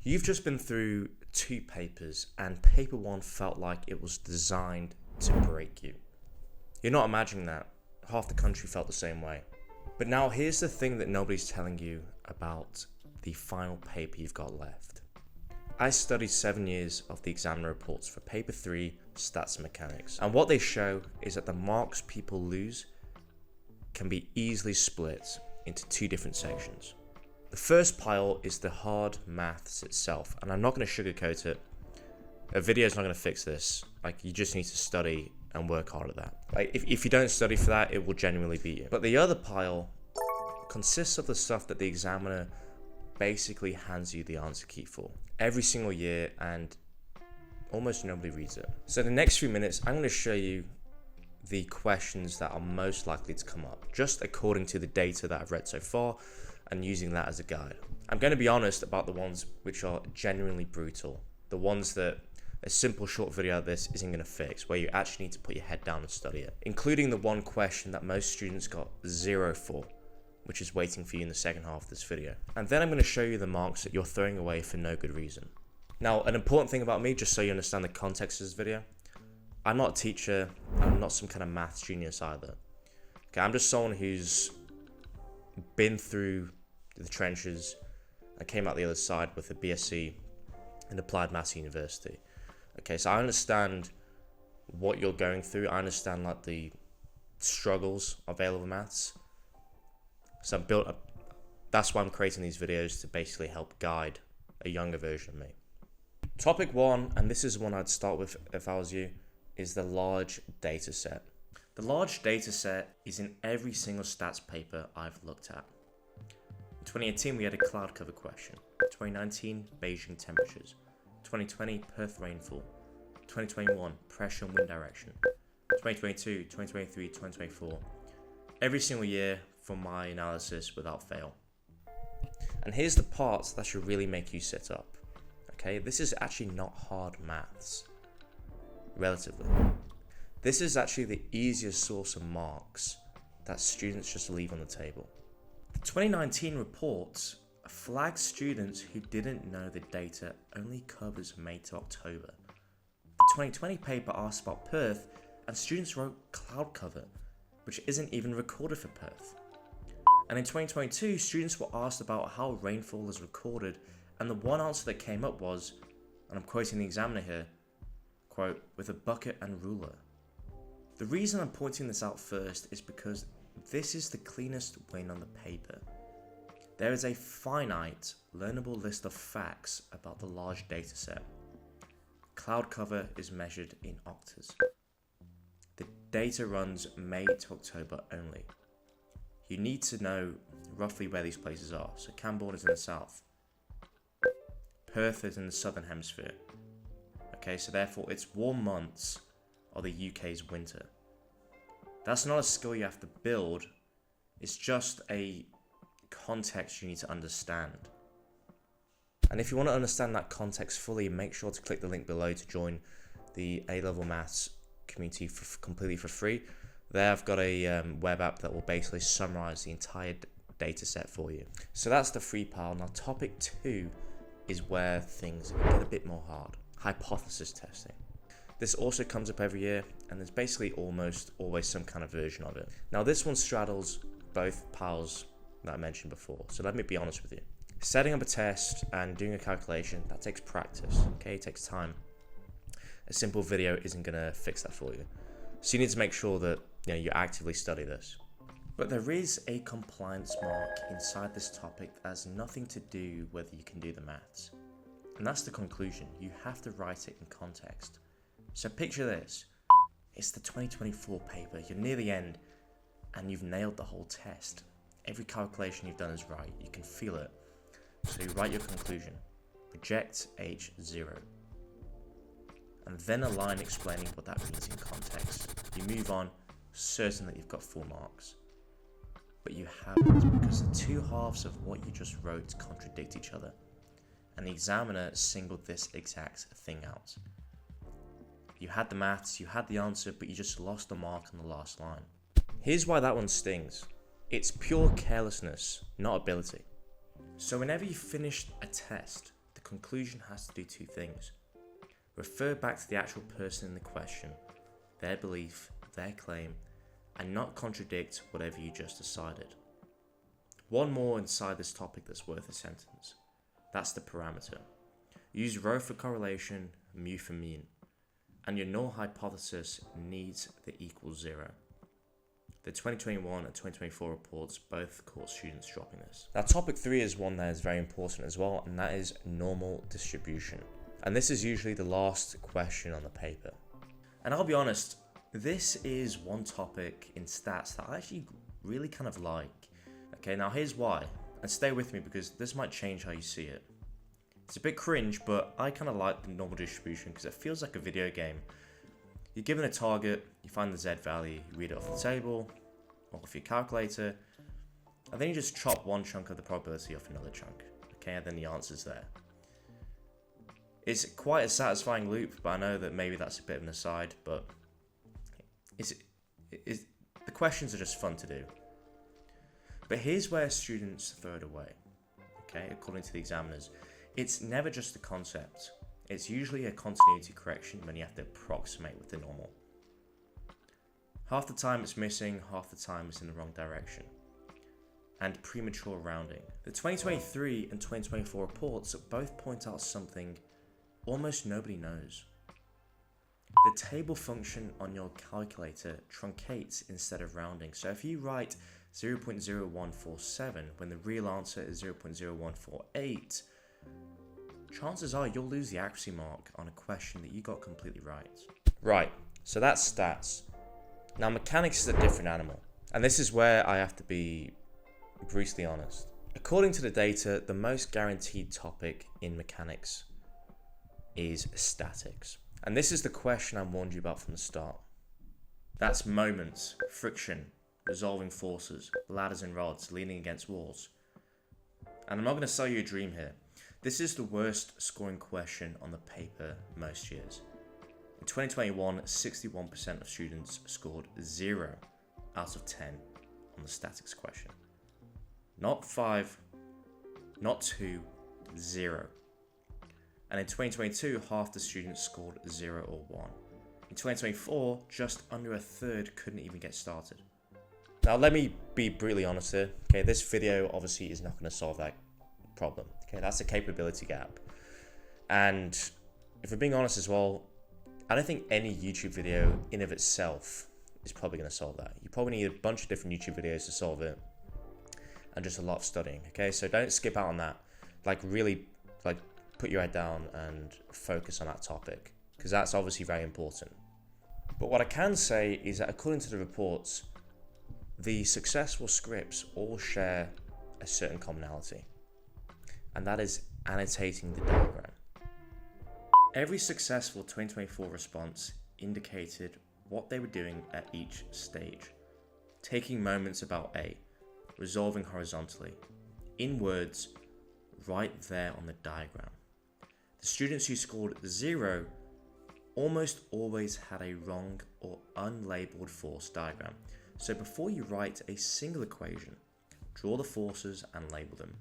You've just been through 2 papers and paper 1 felt like it was designed to break you. You're not imagining that. Half the country felt the same way. But now here's the thing that nobody's telling you about the final paper you've got left. I studied 7 years of the examiner reports for paper 3, stats and mechanics. And what they show is that the marks people lose can be easily split into 2 different sections. The first pile is the hard maths itself, and I'm not going to sugarcoat it. A video is not going to fix this. You just need to study and work hard at that. If you don't study for that, it will genuinely beat you. But the other pile consists of the stuff that the examiner basically hands you the answer key for every single year, and almost nobody reads it. So the next few minutes, I'm going to show you the questions that are most likely to come up, just according to the data that I've read so far, and using that as a guide. I'm going to be honest about the ones which are genuinely brutal, the ones that a simple short video like this isn't going to fix, where you actually need to put your head down and study it, including the one question that most students got 0 for, which is waiting for you in the second half of this video. And then I'm going to show you the marks that you're throwing away for no good reason. Now, an important thing about me, just so you understand the context of this video, I'm not a teacher, I'm not some kind of maths genius either. Okay, I'm just someone who's been through the trenches and came out the other side with a BSc in Applied Maths University. Okay, so I understand what you're going through. I understand the struggles of A-level maths. So I've built up. That's why I'm creating these videos, to basically help guide a younger version of me. Topic 1, and this is one I'd start with if I was you, is the large data set. The large data set is in every single stats paper I've looked at. In 2018, we had a cloud cover question. 2019, Beijing temperatures. 2020, Perth rainfall. 2021, pressure and wind direction. 2022, 2023, 2024. Every single year from my analysis without fail. And here's the parts that should really make you sit up. Okay, this is actually not hard maths, relatively. This is actually the easiest source of marks that students just leave on the table. The 2019 report flagged students who didn't know the data only covers May to October. The 2020 paper asked about Perth, and students wrote cloud cover, which isn't even recorded for Perth. And in 2022, students were asked about how rainfall is recorded, and the one answer that came up was, and I'm quoting the examiner here, quote, with a bucket and ruler. The reason I'm pointing this out first is because this is the cleanest win on the paper. There is a finite, learnable list of facts about the large dataset. Cloud cover is measured in octaves. The data runs May to October only. You need to know roughly where these places are. So Cambourne is in the south. Perth is in the southern hemisphere. Okay, so therefore it's warm months of the UK's winter. That's not a skill you have to build. It's just a context you need to understand. And if you want to understand that context fully, make sure to click the link below to join the A-level maths community completely for free. There I've got a web app that will basically summarize the entire data set for you. So that's the free pile. Now topic 2 is where things get a bit more hard. Hypothesis testing. This also comes up every year, and there's basically almost always some kind of version of it. Now this one straddles both piles that I mentioned before, so let me be honest with you. Setting up a test and doing a calculation, that takes practice, okay? It takes time. A simple video isn't gonna fix that for you. So you need to make sure that you actively study this. But there is a compliance mark inside this topic that has nothing to do whether you can do the maths. And that's the conclusion. You have to write it in context. So picture this. It's the 2024 paper. You're near the end and you've nailed the whole test. Every calculation you've done is right. You can feel it. So you write your conclusion. Reject H0. And then a line explaining what that means in context. You move on, certain that you've got full marks. But you haven't, because the 2 halves of what you just wrote contradict each other. And the examiner singled this exact thing out. You had the maths, you had the answer, but you just lost the mark on the last line. Here's why that one stings. It's pure carelessness, not ability. So whenever you finish a test, the conclusion has to do two things. Refer back to the actual person in the question, their belief, their claim, and not contradict whatever you just decided. One more inside this topic that's worth a sentence. That's the parameter. Use rho for correlation, mu for mean, and your null hypothesis needs the equal 0. The 2021 and 2024 reports both caught students dropping this. Now, topic 3 is one that is very important as well, and that is normal distribution. And this is usually the last question on the paper. And I'll be honest, this is one topic in stats that I actually really kind of like. Okay, now here's why. And stay with me because this might change how you see it. It's a bit cringe, but I kind of like the normal distribution because it feels like a video game. You're given a target, you find the Z value, you read it off the table, or off your calculator, and then you just chop one chunk of the probability off another chunk, okay, and then the answer's there. It's quite a satisfying loop, but I know that maybe that's a bit of an aside, but the questions are just fun to do. But here's where students throw it away, okay, according to the examiners. It's never just a concept. It's usually a continuity correction when you have to approximate with the normal. Half the time it's missing, half the time it's in the wrong direction. And premature rounding. The 2023 and 2024 reports both point out something almost nobody knows. The table function on your calculator truncates instead of rounding. So if you write 0.0147 when the real answer is 0.0148, chances are you'll lose the accuracy mark on a question that you got completely right. Right, so that's stats. Now mechanics is a different animal, and this is where I have to be brutally honest. According to the data, the most guaranteed topic in mechanics is statics. And this is the question I warned you about from the start. That's moments, friction, resolving forces, ladders and rods, leaning against walls. And I'm not going to sell you a dream here. This is the worst scoring question on the paper most years. In 2021, 61% of students scored 0 out of 10 on the statics question. Not 5, not 2, 0. And in 2022, half the students scored 0 or 1. In 2024, just under a third couldn't even get started. Now let me be brutally honest here. Okay, this video obviously is not going to solve that problem. Okay, that's a capability gap. And if we're being honest as well, I don't think any YouTube video in of itself is probably going to solve that. You probably need a bunch of different YouTube videos to solve it, and just a lot of studying. Okay, so don't skip out on that. Like really, like put your head down and focus on that topic because that's obviously very important. But what I can say is that according to the reports, the successful scripts all share a certain commonality, and that is annotating the diagram. Every successful 2024 response indicated what they were doing at each stage. Taking moments about A, resolving horizontally, in words, right there on the diagram. The students who scored 0 almost always had a wrong or unlabeled force diagram. So before you write a single equation, draw the forces and label them.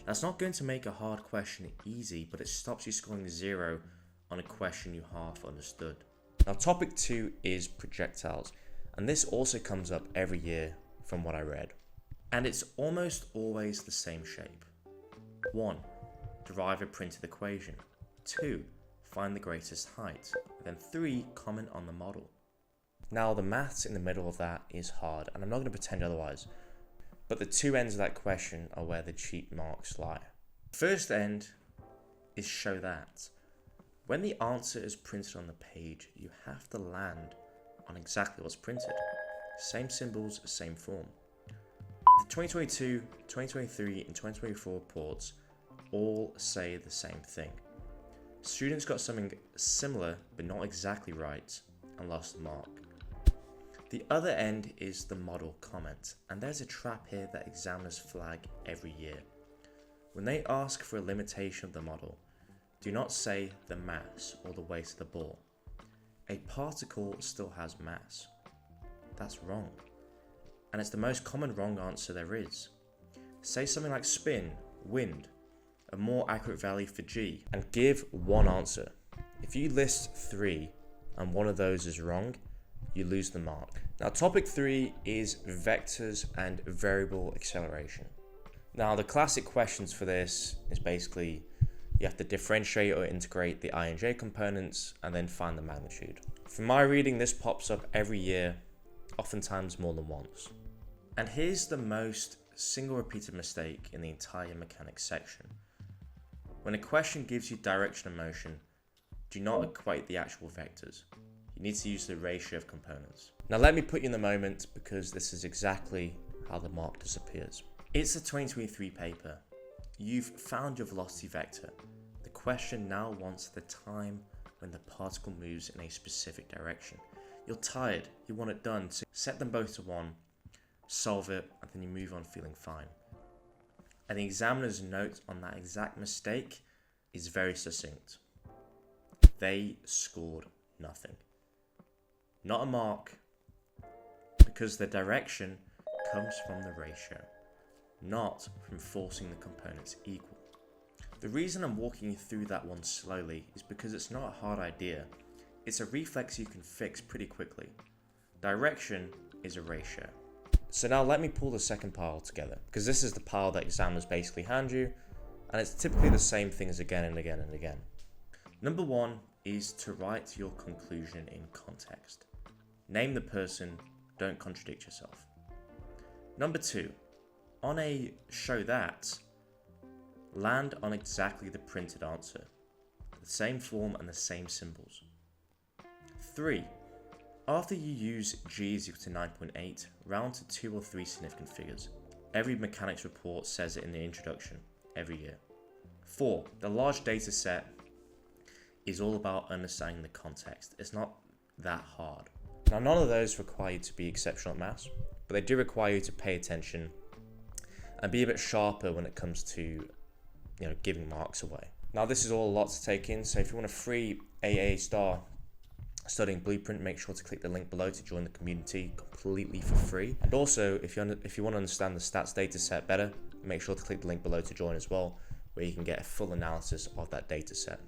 That's not going to make a hard question easy, but it stops you scoring 0 on a question you half understood. Now topic 2 is projectiles, and this also comes up every year from what I read. And it's almost always the same shape. 1. Derive a printed equation. 2. Find the greatest height. Then 3. Comment on the model. Now the maths in the middle of that is hard, and I'm not going to pretend otherwise. But the two ends of that question are where the cheat marks lie. First end is show that. When the answer is printed on the page, you have to land on exactly what's printed. Same symbols, same form. The 2022, 2023, and 2024 reports all say the same thing. Students got something similar but not exactly right and lost the mark. The other end is the model comment, and there's a trap here that examiners flag every year. When they ask for a limitation of the model, do not say the mass or the weight of the ball. A particle still has mass. That's wrong. And it's the most common wrong answer there is. Say something like spin, wind, a more accurate value for G, and give one answer. If you list 3 and one of those is wrong, you lose the mark. Now, topic 3 is vectors and variable acceleration. Now, the classic questions for this is basically you have to differentiate or integrate the I and J components and then find the magnitude. From my reading, this pops up every year, oftentimes more than once. And here's the most single repeated mistake in the entire mechanics section. When a question gives you direction and motion, do not equate the actual vectors. You need to use the ratio of components. Now let me put you in the moment, because this is exactly how the mark disappears. It's a 2023 paper. You've found your velocity vector. The question now wants the time when the particle moves in a specific direction. You're tired, you want it done, so set them both to 1, solve it, and then you move on feeling fine. And the examiner's note on that exact mistake is very succinct. They scored nothing. Not a mark, because the direction comes from the ratio, not from forcing the components equal. The reason I'm walking you through that one slowly is because it's not a hard idea. It's a reflex you can fix pretty quickly. Direction is a ratio. So now let me pull the second pile together, because this is the pile that examiners basically hand you, and it's typically the same things again and again and again. Number 1 is to write your conclusion in context. Name the person, don't contradict yourself. Number 2, on a show that, land on exactly the printed answer, the same form and the same symbols. 3, after you use G is equal to 9.8, round to 2 or 3 significant figures. Every mechanics report says it in the introduction every year. 4, the large data set is all about understanding the context. It's not that hard. Now, none of those require you to be exceptional at maths, but they do require you to pay attention and be a bit sharper when it comes to, giving marks away. Now, this is all a lot to take in, so if you want a free AA star studying blueprint, make sure to click the link below to join the community completely for free. And also, if you want to understand the stats data set better, make sure to click the link below to join as well, where you can get a full analysis of that data set.